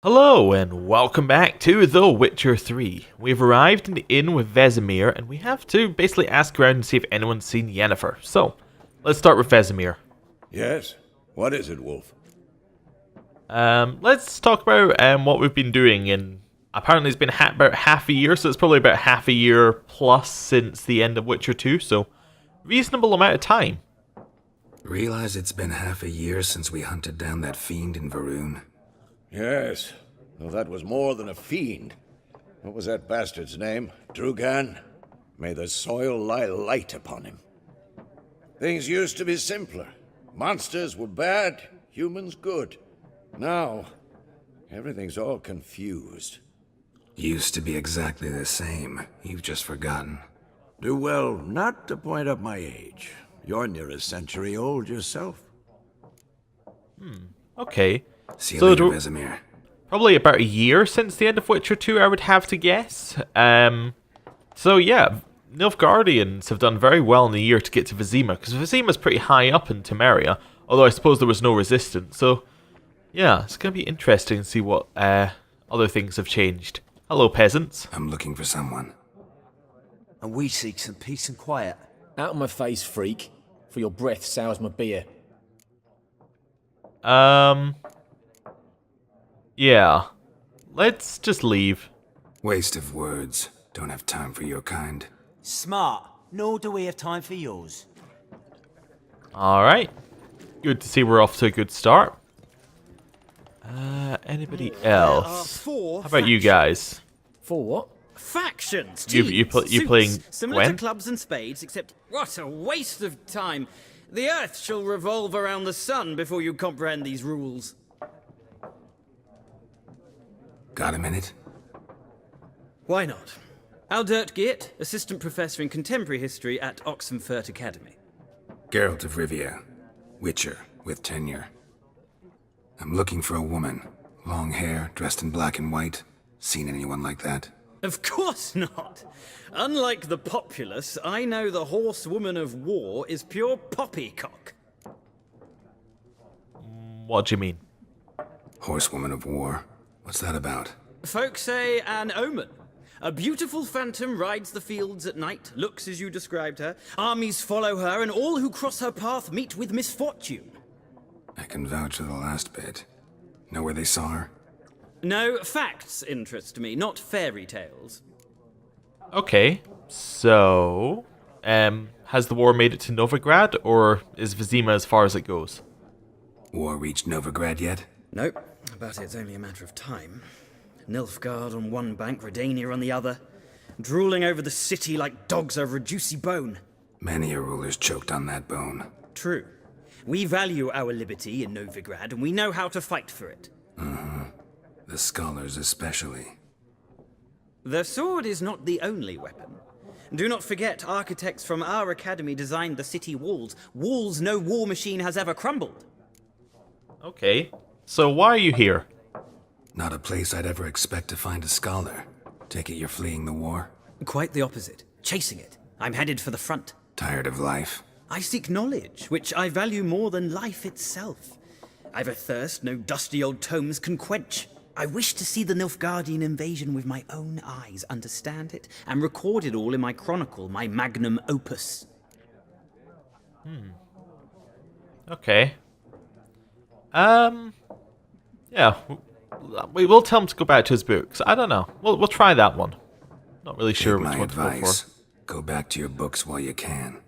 Hello and welcome back to The Witcher 3. We've arrived in the inn with Vesemir and we have to basically ask around and see if anyone's seen Yennefer. So, let's start with Vesemir. Yes? What is it, Wolf? Let's talk about what we've been doing in... Apparently it's been about half a year, so it's probably about half a year plus since the end of Witcher 2, so reasonable amount of time. Realize it's been half a year since we hunted down that fiend in Varun? Yes. Well, that was more than a fiend. What was that bastard's name? Drugan? May the soil lie light upon him. Things used to be simpler. Monsters were bad, humans good. Now, everything's all confused. Used to be exactly the same. You've just forgotten. Do well not to point up my age. You're near a century old yourself. Okay. See you So later, do- Vesemir. Probably about a year since the end of Witcher 2, I would have to guess. So yeah, Nilfgaardians have done very well in the year to get to Vizima, because Vizima's pretty high up in Temeria, although I suppose there was no resistance, so yeah, it's going to be interesting to see what other things have changed. Hello, peasants. I'm looking for someone. And we seek some peace and quiet. Out of my face, freak, for your breath sours my beer. Yeah. Let's just leave. Waste of words. Don't have time for your kind. Smart, nor do we have time for yours. Alright. Good to see we're off to a good start. Anybody else? How about you guys? For what? Factions, You teams, playing suits, similar Gwen? to clubs and spades, except what a waste of time. The Earth shall revolve around the sun before you comprehend these rules. Got a minute? Why not? Aldert Geert, Assistant Professor in Contemporary History at Oxenfurt Academy. Geralt of Rivia. Witcher, with tenure. I'm looking for a woman. Long hair, dressed in black and white. Seen anyone like that? Of course not. Unlike the populace, I know the horsewoman of war is pure poppycock. What do you mean? Horsewoman of war. What's that about? Folk say an omen. A beautiful phantom rides the fields at night, looks as you described her. Armies follow her, and all who cross her path meet with misfortune. I can vouch for the last bit. Know where they saw her? No, facts interest me, not fairy tales. Okay, so... has the war made it to Novigrad, or is Vizima as far as it goes? War reached Novigrad yet? Nope, but it's only a matter of time. Nilfgaard on one bank, Redania on the other, drooling over the city like dogs over a juicy bone. Many a ruler's choked on that bone. True. We value our liberty in Novigrad, and we know how to fight for it. The scholars especially. The sword is not the only weapon. Do not forget, architects from our academy designed the city walls. Walls no war machine has ever crumbled. Okay, so why are you here? Not a place I'd ever expect to find a scholar. Take it you're fleeing the war? Quite the opposite. Chasing it. I'm headed for the front. Tired of life? I seek knowledge, which I value more than life itself. I've a thirst no dusty old tomes can quench. I wish to see the Nilfgaardian invasion with my own eyes, understand it, and record it all in my chronicle, my magnum opus. Okay. Yeah, we will tell him to go back to his books. I don't know. We'll try that one. Not really sure Take which my one to go advice. for. Go back to your books while you can.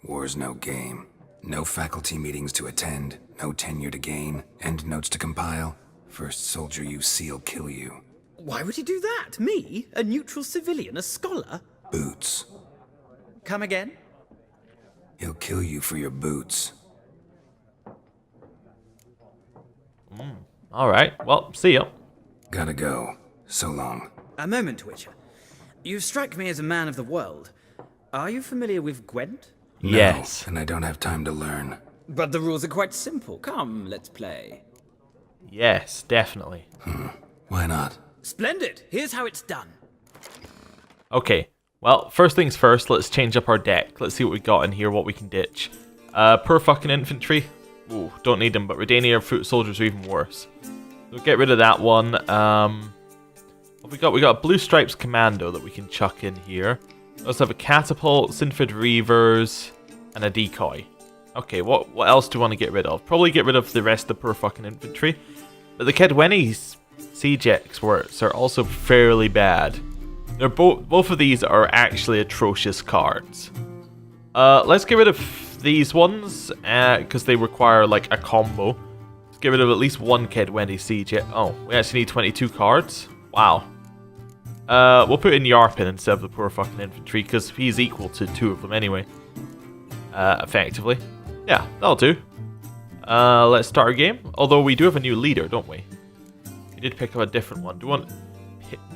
War's no game. No faculty meetings to attend, no tenure to gain, endnotes to compile. First soldier you see'll kill you. Why would he do that? Me? A neutral civilian? A scholar? Boots. Come again? He'll kill you for your boots. Alright, well, see ya. Gotta go. So long. A moment, Witcher. You strike me as a man of the world. Are you familiar with Gwent? No, Yes. and I don't have time to learn. But the rules are quite simple. Come, let's play. Yes, definitely. Why not? Splendid! Here's how it's done. Okay, well, first things first, let's change up our deck. Let's see what we got in here, what we can ditch. Poor fucking infantry. Ooh, don't need them, but Redania foot soldiers are even worse. We'll get rid of that one. What we got? We got a Blue Stripes Commando that we can chuck in here. We also have a Catapult, Sinford Reavers, and a Decoy. Okay, what else do we want to get rid of? Probably get rid of the rest of the poor fucking infantry. But the Kedwenny's siege experts are also fairly bad. They're both of these are actually atrocious cards. Let's get rid of these ones, because they require like a combo. Let's get rid of at least one Kedwenny siege. Oh, we actually need 22 cards. Wow. We'll put in Yarpin instead of the poor fucking infantry, because he's equal to 2 of them anyway. Effectively. Yeah, that'll do. Let's start our game. Although we do have a new leader, don't we? We did pick up a different one. Do we want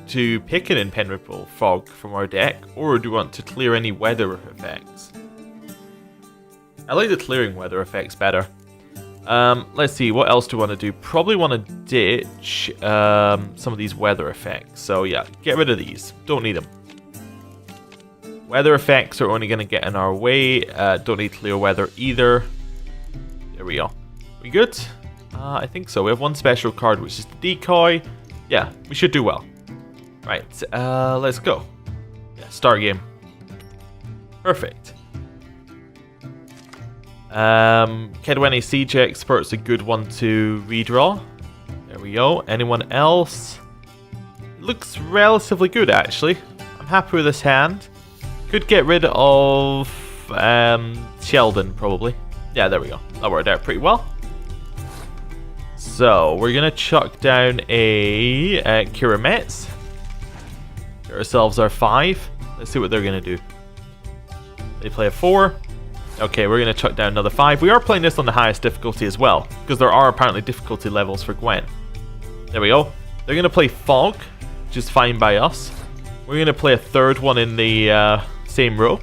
to pick an impenetrable fog from our deck, or do we want to clear any weather effects? I like the clearing weather effects better. Let's see, what else do we want to do? Probably want to ditch some of these weather effects. So yeah, get rid of these. Don't need them. Weather effects are only going to get in our way. Don't need clear weather either. There we go. We good? I think so. We have one special card, which is the Decoy. Yeah, we should do well. Right, let's go. Yeah, start game. Perfect. Kedwenny Siege Expert's a good one to redraw. There we go. Anyone else? Looks relatively good, actually. I'm happy with this hand. Could get rid of Sheldon, probably. Yeah, there we go. That worked out pretty well. So, we're going to chuck down a Kirametz. Get ourselves our 5. Let's see what they're going to do. They play a 4. Okay, we're going to chuck down another 5. We are playing this on the highest difficulty as well, because there are apparently difficulty levels for Gwen. There we go. They're going to play Fog, which is fine by us. We're going to play a third one in the same row.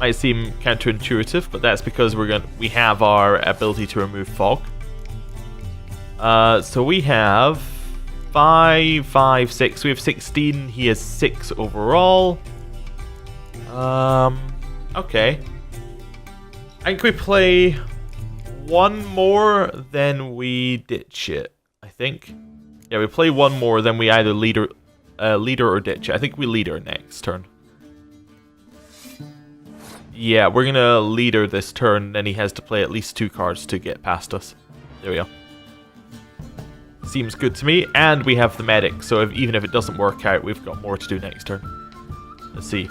Might seem counterintuitive, but that's because we have our ability to remove Fog. So we have 5, 5, 6. We have 16. He has 6 overall. Okay. I think we play one more, then we ditch it. I think. Yeah, we play one more, then we either leader or ditch it. I think we leader next turn. Yeah, we're gonna leader this turn, then he has to play at least 2 cards to get past us. There we go. Seems good to me, and we have the medic, so even if it doesn't work out, we've got more to do next turn. Let's see.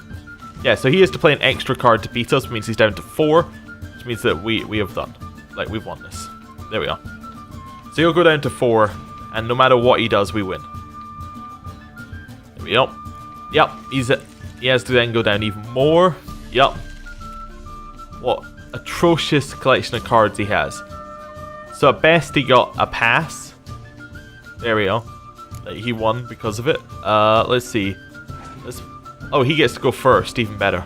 Yeah, so he has to play an extra card to beat us, which means he's down to 4, which means that we have done. Like, we've won this. There we go. So he'll go down to 4, and no matter what he does, we win. There we go. Yep, he has to then go down even more. Yep. What atrocious collection of cards he has. So at best he got a pass. There we go. He won because of it. Let's see. Oh, he gets to go first. Even better.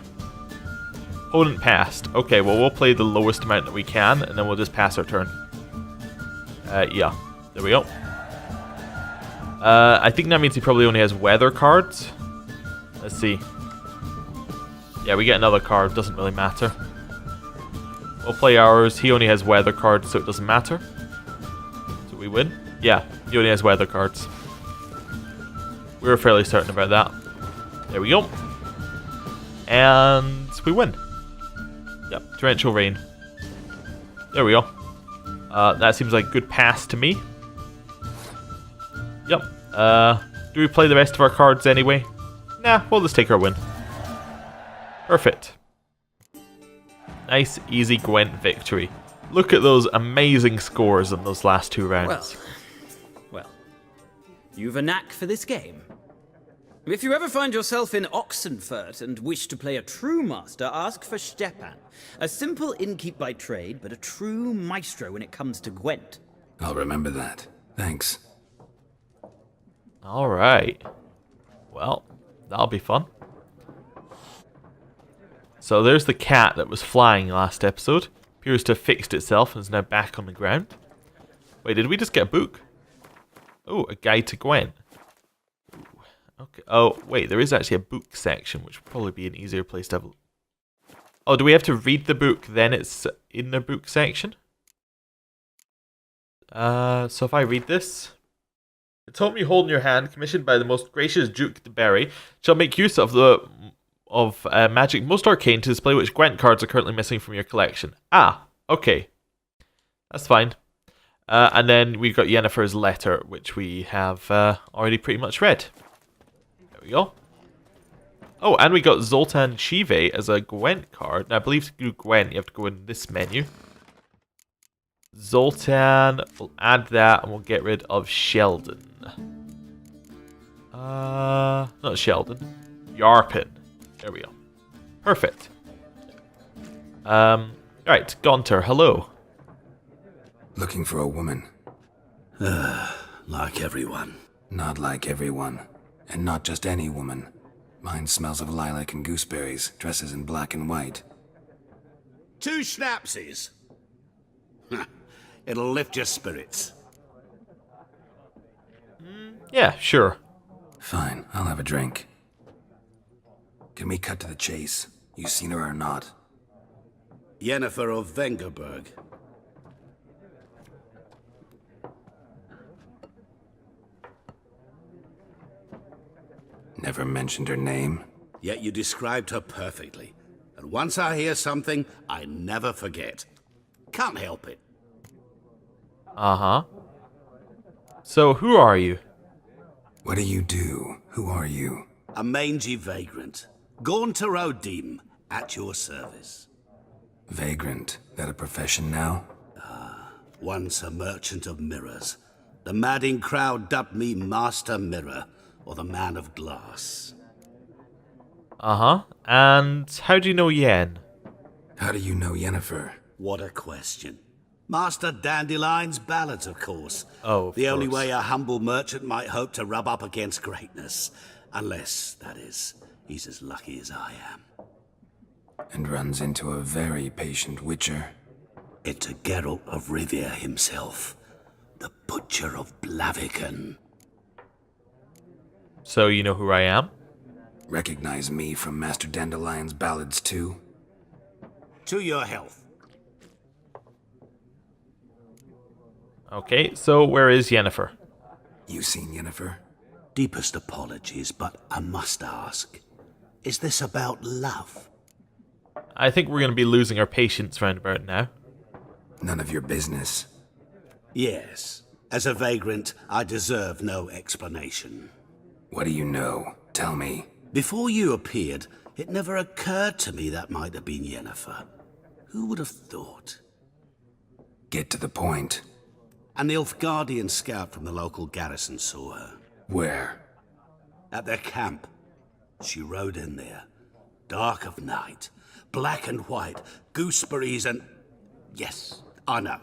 Opponent passed. Okay, well, we'll play the lowest amount that we can, and then we'll just pass our turn. Yeah. There we go. I think that means he probably only has weather cards. Let's see. Yeah, we get another card. Doesn't really matter. We'll play ours. He only has weather cards, so it doesn't matter. So we win. Yeah, he only has weather cards. We were fairly certain about that. There we go. And we win. Yep, torrential rain. There we go. That seems like a good pass to me. Yep. Do we play the rest of our cards anyway? Nah, we'll just take our win. Perfect. Nice, easy Gwent victory. Look at those amazing scores in those last 2 rounds. Well, you've a knack for this game. If you ever find yourself in Oxenfurt and wish to play a true master, ask for Stepan. A simple innkeep by trade, but a true maestro when it comes to Gwent. I'll remember that. Thanks. Alright. Well, that'll be fun. So there's the cat that was flying last episode. Appears to have fixed itself and is now back on the ground. Wait, did we just get a book? Oh, a guide to Gwent. Okay. Oh, wait, there is actually a book section, which would probably be an easier place to have a look. Oh, do we have to read the book, then it's in the book section? So if I read this, The tome you hold in your hand, commissioned by the most gracious Duke de Berry, shall make use of the magic most arcane to display which Gwent cards are currently missing from your collection. Ah, okay. That's fine. And then we've got Yennefer's letter, which we have already pretty much read. There we go. Oh, and we got Zoltan Shive as a Gwent card. Now, I believe to do Gwent, you have to go in this menu. Zoltan, we'll add that, and we'll get rid of Sheldon. Not Sheldon. Yarpin. There we go. Perfect. Right, Gaunter, hello. Looking for a woman. Like everyone. Not like everyone. And not just any woman. Mine smells of lilac and gooseberries, dresses in black and white. 2 schnapsies. It'll lift your spirits. Yeah, sure. Fine, I'll have a drink. Can we cut to the chase? You seen her or not? Yennefer of Vengerberg. Never mentioned her name. Yet you described her perfectly. And once I hear something, I never forget. Can't help it. Uh-huh. So, who are you? What do you do? Who are you? A mangy vagrant. Gaunter O'Dim, at your service. Vagrant. That a profession now? Once a merchant of mirrors. The madding crowd dubbed me Master Mirror, or the Man of Glass. Uh-huh. And how do you know Yen? How do you know Yennefer? What a question. Master Dandelion's ballads, of course. Oh, of The only course. way a humble merchant might hope to rub up against greatness. Unless, that is, he's as lucky as I am. And runs into a very patient witcher. Into Geralt of Rivia himself. The Butcher of Blaviken. So, you know who I am? Recognize me from Master Dandelion's ballads too? To your health. Okay, so where is Yennefer? You seen Yennefer? Deepest apologies, but I must ask. Is this about love? I think we're going to be losing our patience round about now. None of your business. Yes. As a vagrant, I deserve no explanation. What do you know? Tell me. Before you appeared, it never occurred to me that might have been Yennefer. Who would have thought? Get to the point. An Nilfgaardian scout from the local garrison saw her. Where? At their camp. She rode in there. Dark of night. Black and white. Gooseberries and... Yes, I know.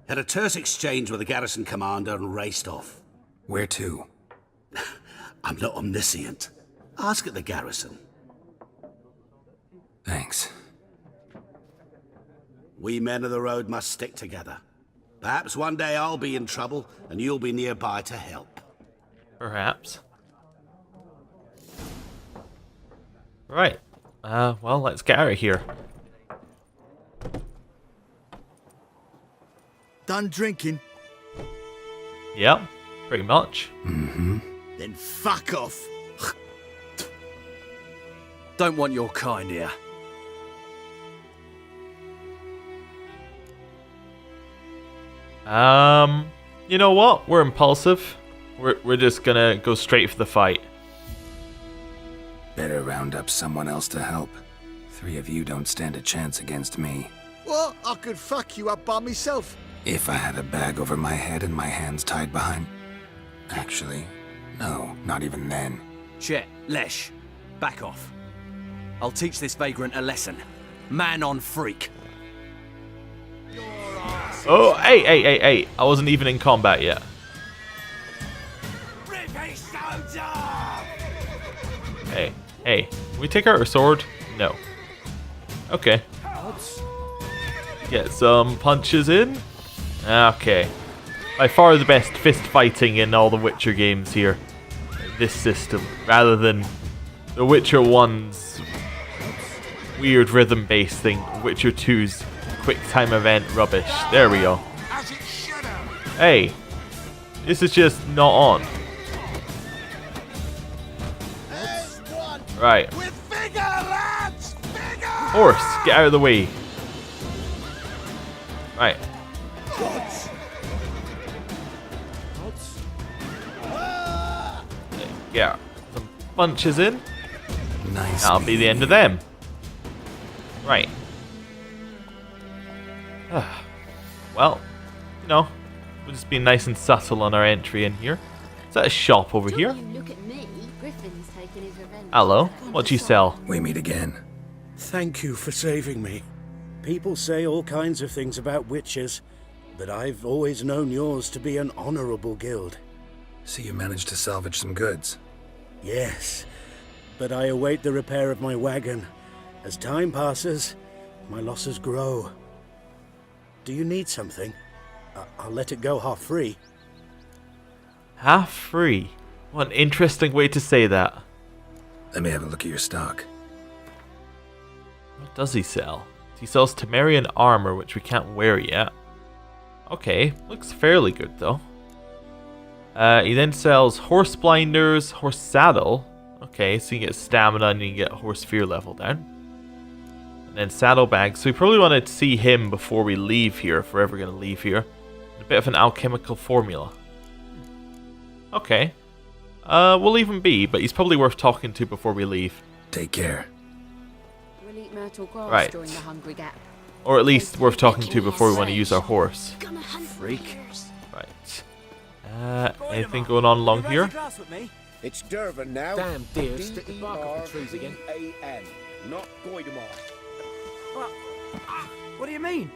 Had a terse exchange with the garrison commander and raced off. Where to? I'm not omniscient. Ask at the garrison. Thanks. We men of the road must stick together. Perhaps one day I'll be in trouble and you'll be nearby to help. Perhaps. Right. Well, let's get out of here. Done drinking? Yep, pretty much. Then fuck off. Don't want your kind here. You know what? We're impulsive. We're just gonna go straight for the fight. Better round up someone else to help. 3 of you don't stand a chance against me. What? I could fuck you up by myself. If I had a bag over my head and my hands tied behind... Actually, no, not even then. Chet, Lesh, back off. I'll teach this vagrant a lesson. Man on freak. Oh, hey. I wasn't even in combat yet. Hey. Can we take out our sword? No. Okay. Get some punches in. Okay. By far the best fist fighting in all the Witcher games here. This system, rather than the Witcher 1's weird rhythm-based thing, Witcher 2's quick time event rubbish. There we go. Hey. This is just not on. Right. Horse, get out of the way. Right. Yeah. Some bunches in. Nice. That'll be the end of them. Right. Well, you know, we'll just be nice and subtle on our entry in here. Is that a shop over here? Hello, what do you sell? We meet again. Thank you for saving me. People say all kinds of things about witches, but I've always known yours to be an honorable guild. So you managed to salvage some goods? Yes, but I await the repair of my wagon. As time passes, my losses grow. Do you need something? I'll let it go half free. Half free? What an interesting way to say that. Let me have a look at your stock. What does he sell? He sells Temerian armor, which we can't wear yet. Okay, looks fairly good though. He then sells horse blinders, horse saddle. Okay, so you get stamina and you get horse fear level down. And then saddlebags. So we probably want to see him before we leave here, if we're ever going to leave here. A bit of an alchemical formula. Okay. We'll leave him be, but he's probably worth talking to before we leave. Take care. Right. Or at least worth talking to before we want to use our horse. Freak. Right. Anything going on along here? It's Durban now. Damn deer, stick the bark up the trees again. D-R-V-A-N, not Goidemar. What do you mean?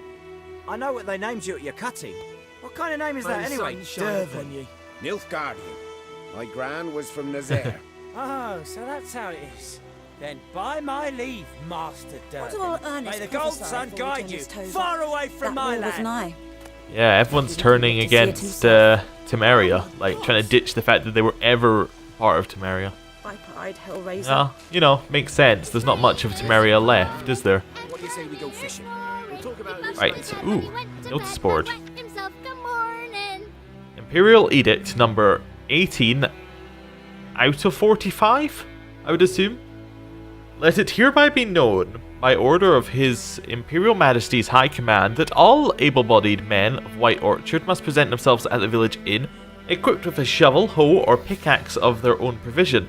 I know what they named you at your cutting. What kind of name is that anyway? Durban. Nilfgaardian. My gran was from Nazaire. Oh, so that's how it is. Then by my leave, Master Durban. May the gold sun guide you far away from my land. Yeah, everyone's turning against Temeria, like trying to ditch the fact that they were ever part of Temeria. Yeah, you know, makes sense. There's not much of Temeria left, is there? What do you say we go fishing? We'll talk about this Right, ooh, notice board. Imperial Edict number 18 out of 45, I would assume. Let it hereby be known, by order of His Imperial Majesty's High Command, that all able-bodied men of White Orchard must present themselves at the village inn, equipped with a shovel, hoe, or pickaxe of their own provision.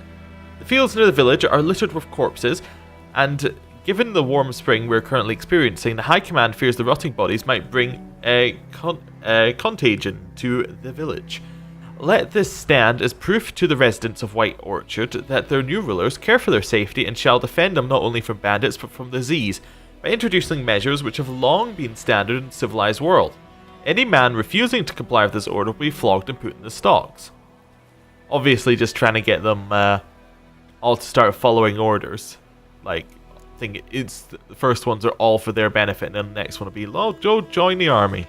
The fields near the village are littered with corpses, and given the warm spring we're currently experiencing, the High Command fears the rotting bodies might bring a contagion to the village. Let this stand as proof to the residents of White Orchard that their new rulers care for their safety and shall defend them not only from bandits but from disease, by introducing measures which have long been standard in the civilized world. Any man refusing to comply with this order will be flogged and put in the stocks. Obviously just trying to get them all to start following orders. Like, I think it's the first ones are all for their benefit, and then the next one will be, oh, join the army.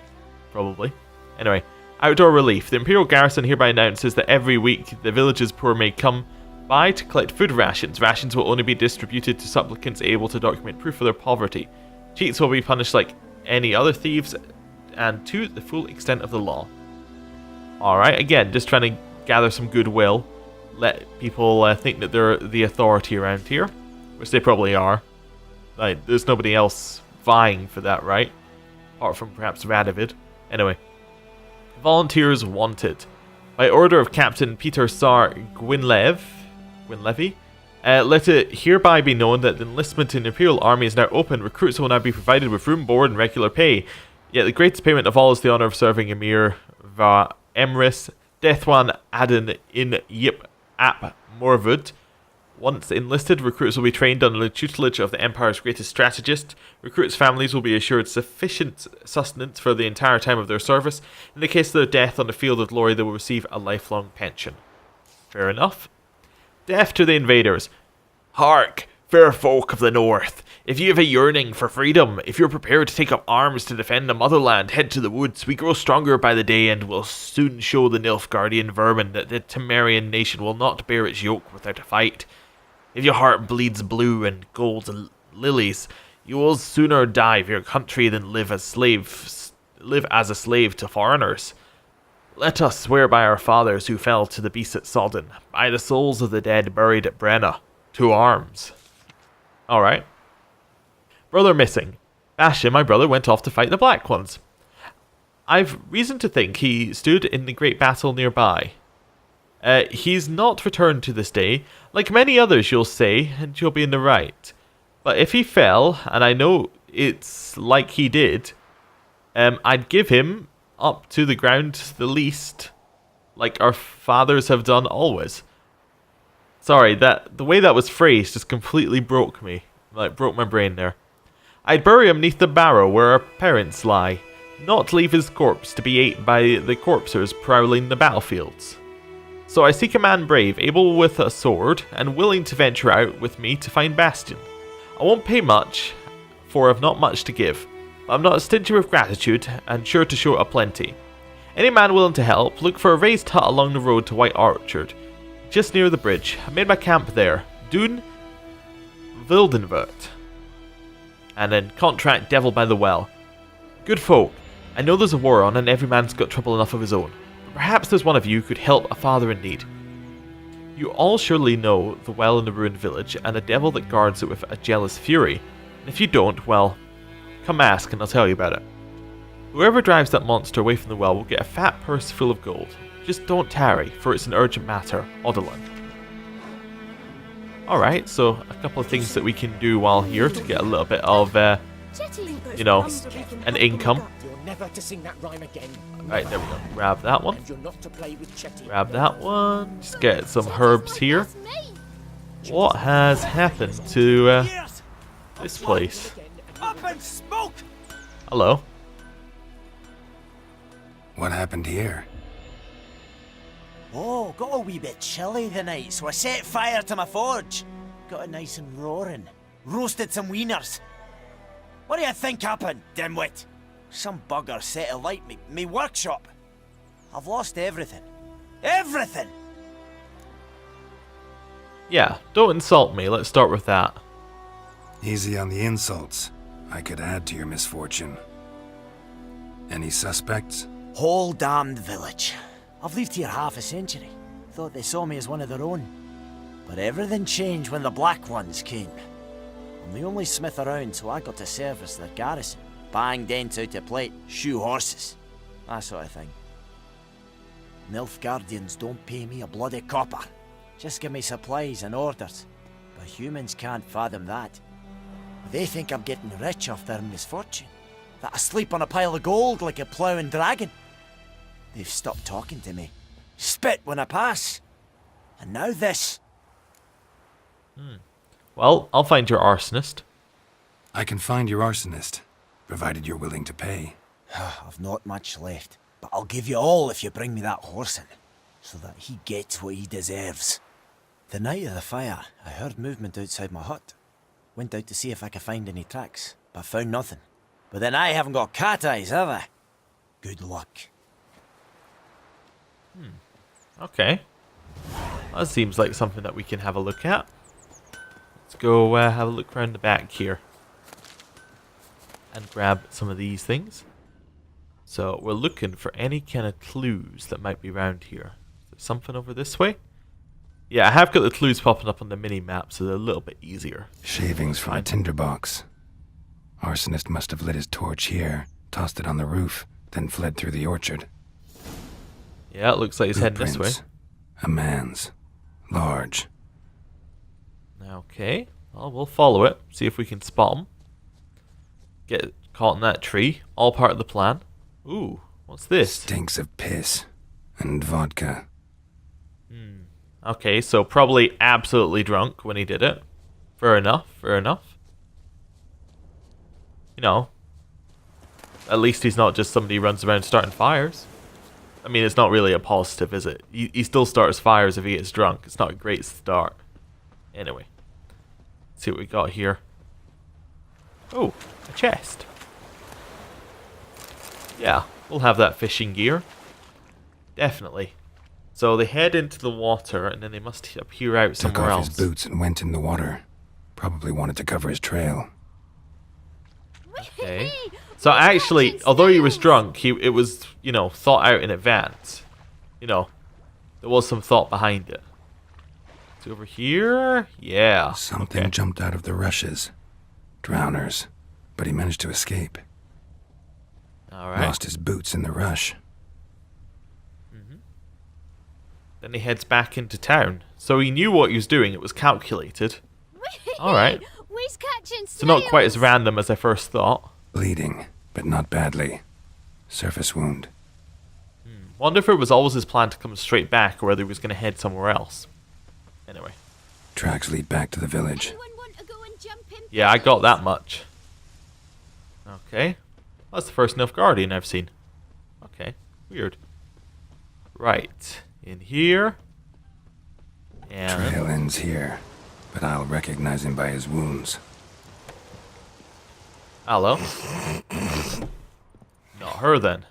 Probably. Anyway, outdoor relief. The Imperial Garrison hereby announces that every week the village's poor may come by to collect food rations. Rations will only be distributed to supplicants able to document proof of their poverty. Cheats will be punished like any other thieves, and to the full extent of the law. Alright, again, just trying to gather some goodwill. Let people think that they're the authority around here, which they probably are. Like, there's nobody else vying for that, right? Apart from perhaps Radovid. Anyway. Volunteers wanted. By order of Captain Peter Sar Gwynlevy, let it hereby be known that the enlistment in the Imperial Army is now open. Recruits will now be provided with room, board, and regular pay. Yet the greatest payment of all is the honour of serving Emir Va Emrys Deathwan Aden in Yip Ap Morvud. Once enlisted, recruits will be trained under the tutelage of the Empire's greatest strategist. Recruits' families will be assured sufficient sustenance for the entire time of their service. In the case of their death on the field of glory, they will receive a lifelong pension. Fair enough. Death to the invaders. Hark, fair folk of the north. If you have a yearning for freedom, if you're prepared to take up arms to defend the motherland, head to the woods. We grow stronger by the day and will soon show the Nilfgaardian vermin that the Temerian nation will not bear its yoke without a fight. If your heart bleeds blue and gold lilies, you will sooner die for your country than live as a slave to foreigners. Let us swear by our fathers who fell to the beast at Sodden, by the souls of the dead buried at Brenna, to arms. Alright. Brother missing. Bastion, my brother, went off to fight the Black Ones. I've reason to think he stood in the great battle nearby. He's not returned to this day. Like many others, you'll say, and you'll be in the right. But if he fell, and I know it's like he did, I'd give him up to the ground the least, like our fathers have done always. Sorry, the way that was phrased just completely broke me. Like, broke my brain there. I'd bury him neath the barrow where our parents lie, not leave his corpse to be ate by the corpsers prowling the battlefields. So I seek a man brave, able with a sword, and willing to venture out with me to find Bastion. I won't pay much, for I've not much to give, but I'm not stingy with gratitude, and sure to show a plenty. Any man willing to help, look for a raised hut along the road to White Orchard, just near the bridge. I made my camp there. Dune Wildenvert. And then contract Devil by the Well. Good folk, I know there's a war on and every man's got trouble enough of his own, but perhaps there's one of you who could help a father in need. You all surely know the well in the ruined village and the devil that guards it with a jealous fury, and if you don't, well, come ask and I'll tell you about it. Whoever drives that monster away from the well will get a fat purse full of gold. Just don't tarry, for it's an urgent matter. Odilon. Alright, so a couple of things that we can do while here to get a little bit of, you know, an income. Right, there we go. Grab that one. Grab that one. Just get some herbs here. What has happened to this place? Hello. What happened here? Oh, got a wee bit chilly the night, so I set fire to my forge. Got it nice and roaring. Roasted some wieners. What do you think happened, dimwit? Some bugger set alight me workshop. I've lost everything. Everything! Yeah, don't insult me. Let's start with that. Easy on the insults. I could add to your misfortune. Any suspects? Whole damned village. I've lived here half a century. Thought they saw me as one of their own. But everything changed when the Black Ones came. I'm the only smith around, so I got to service their garrison. Bang dents out of plate, shoe horses. That sort of thing. Nilfgaardians don't pay me a bloody copper. Just give me supplies and orders. But humans can't fathom that. They think I'm getting rich off their misfortune. That I sleep on a pile of gold like a ploughing dragon. They've stopped talking to me. Spit when I pass. And now this. Well, I'll find your arsonist. I can find your arsonist, provided you're willing to pay. I've not much left, but I'll give you all if you bring me that horse in, so that he gets what he deserves. The night of the fire, I heard movement outside my hut. Went out to see if I could find any tracks, but found nothing. But then I haven't got cat eyes, have I? Good luck. Okay. That seems like something that we can have a look at. Let's go have a look around the back here. And grab some of these things. So we're looking for any kind of clues that might be around here. Is there something over this way? Yeah, I have got the clues popping up on the mini-map, so they're a little bit easier. Shavings from a tinderbox. Arsonist must have lit his torch here, tossed it on the roof, then fled through the orchard. Yeah, it looks like he's heading this way. A man's. Large. Okay, well, we'll follow it, see if we can spot him. Get caught in that tree, all part of the plan. Ooh, what's this? Stinks of piss. And vodka. Okay, so probably absolutely drunk when he did it. Fair enough, fair enough. You know, at least he's not just somebody who runs around starting fires. I mean, it's not really a positive, is it? He still starts fires if he gets drunk. It's not a great start. Anyway, let's see what we got here. Oh, a chest. Yeah, we'll have that fishing gear. Definitely. So they head into the water, and then they must appear out somewhere else. Took off his boots and went in the water. Probably wanted to cover his trail. Okay. So actually, although he was drunk, it was, you know, thought out in advance. you know, there was some thought behind it. It's over here? Yeah. Something jumped out of the rushes. Drowners. But he managed to escape. Alright. Lost his boots in the rush. Then he heads back into town. So he knew what he was doing. It was calculated. Alright. We's catching snails. So not quite as random as I first thought. Bleeding, but not badly. Surface wound. Wonder if it was always his plan to come straight back or whether he was going to head somewhere else. Anyway. Tracks lead back to the village. Anyone want to go and jump in? Yeah, I got that much. Okay. That's the first Nilfgaardian I've seen. Okay. Weird. Right. In here. And... Trail ends here, but I'll recognize him by his wounds. Hello. Not her then.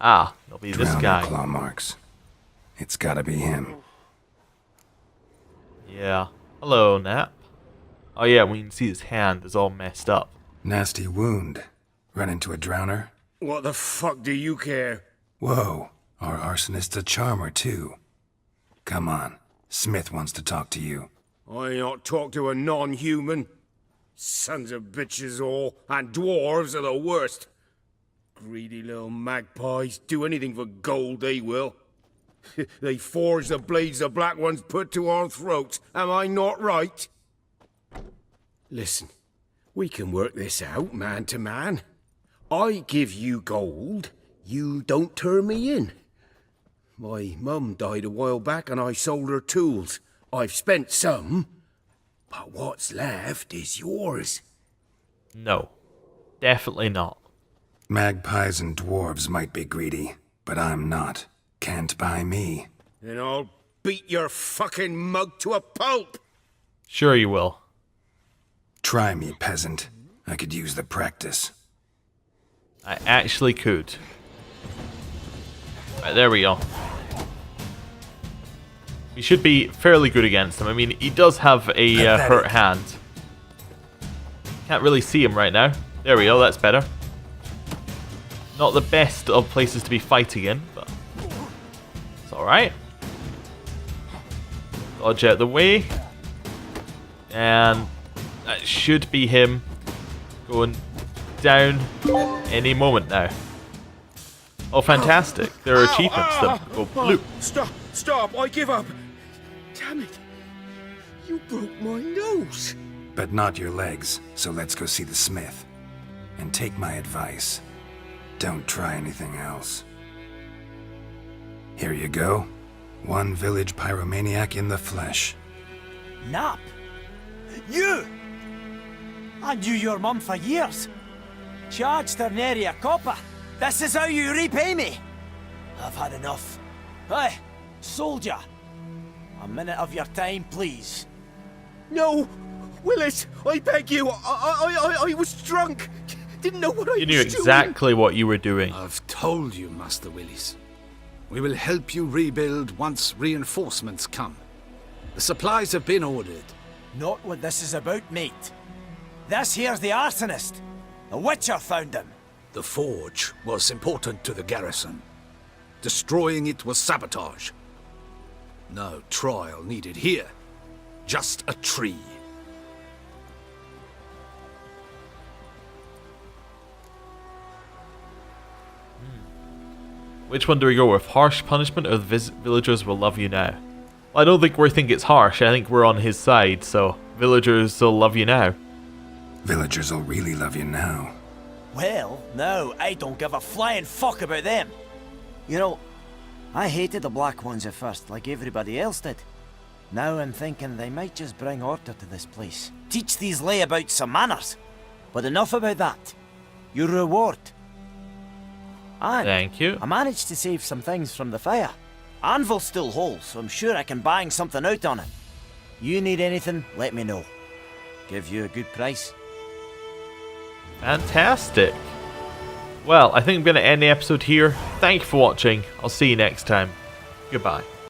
Ah, it'll be this Drowner guy. claw marks. It's gotta be him. Yeah. Hello, Nap. Oh yeah, we can see his hand is all messed up. Nasty wound. Run into a drowner? What the fuck do you care? Whoa, our arsonist's a charmer too. Come on, Smith wants to talk to you. I ain't not talk to a non-human. Sons of bitches all, and dwarves are the worst. Greedy little magpies, do anything for gold, they will. They forge the blades the black ones put to our throats, am I not right? Listen, we can work this out, man to man. I give you gold, you don't turn me in. My mum died a while back and I sold her tools. I've spent some, but what's left is yours. No. Definitely not. Magpies and dwarves might be greedy, but I'm not. Can't buy me. Then I'll beat your fucking mug to a pulp! Sure you will. Try me, peasant. I could use the practice. I actually could. Right, there we go. We should be fairly good against him. I mean, he does have a hurt hand. Can't really see him right now. There we go, that's better. Not the best of places to be fighting in, but it's alright. Dodge out the way. And that should be him going down any moment now. Oh, fantastic. There are achievements that go bloop. Stop, I give up. Damn it. You broke my nose. But not your legs, so let's go see the smith. And take my advice. Don't try anything else. Here you go. One village pyromaniac in the flesh. Nap? You? I knew your mum for years. Charged her nary a copper. This is how you repay me. I've had enough. Hey, soldier. A minute of your time, please. No, Willis, I beg you. I was drunk. Didn't know what I was doing. You knew exactly what you were doing. I've told you, Master Willis. We will help you rebuild once reinforcements come. The supplies have been ordered. Not what this is about, mate. This here's the Arsonist. The Witcher found him. The forge was important to the garrison. Destroying it was sabotage. No trial needed here. Just a tree. Which one do we go with? Harsh punishment or the villagers will love you now? Well, I don't think we think it's harsh. I think we're on his side, so villagers will love you now. Villagers will really love you now. Well, no, I don't give a flying fuck about them. You know, I hated the Black Ones at first, like everybody else did. Now I'm thinking they might just bring order to this place. Teach these layabouts some manners. But enough about that. Your reward. And Thank you. I managed to save some things from the fire. Anvil's still whole, so I'm sure I can bang something out on it. You need anything, let me know. Give you a good price. Fantastic. Well, I think I'm going to end the episode here. Thank you for watching. I'll see you next time. Goodbye.